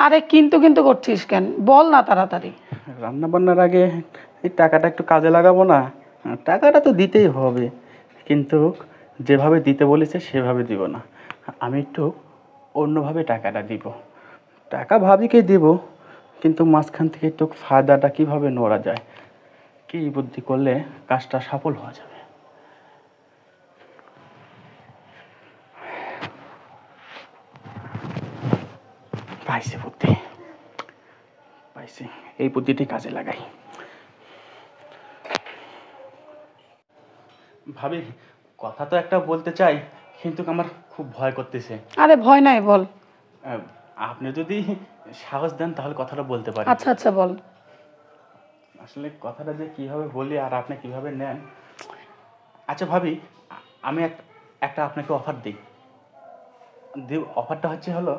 আরে কিন্তু কিন্তু করছিস কেন, বল না তাড়াতাড়ি। রান্না বান্নার আগে এই টাকাটা একটু কাজে লাগাবো না? টাকাটা তো দিতেই হবে, কিন্তু যেভাবে দিতে বলেছে সেভাবে দিব না। আমি একটু অন্যভাবে টাকাটা দিব। টাকা ভাবিকে দিব, কিন্তু মাঝখান থেকে একটু ফায়দাটা কীভাবে নোড়া যায়, কী বুদ্ধি করলে কাজটা সফল হওয়া যাবে। পাইছি বুদ্ধি, পাইছি। এই বুদ্ধিটি কাজে লাগাই। ভাবি, কথা তো একটা বলতে চাই, কিন্তু আমার খুব ভয় করতেছে। আরে ভয় নাই, বল। আপনি যদি সাহস দেন তাহলে কথাটা বলতে পারি। আচ্ছা আচ্ছা বল। আসলে কথাটা যে কিভাবে বলি আর আপনি কিভাবে নেন। আচ্ছা ভাবি, আমি একটা আপনাকে অফার দিই। অফারটা হলো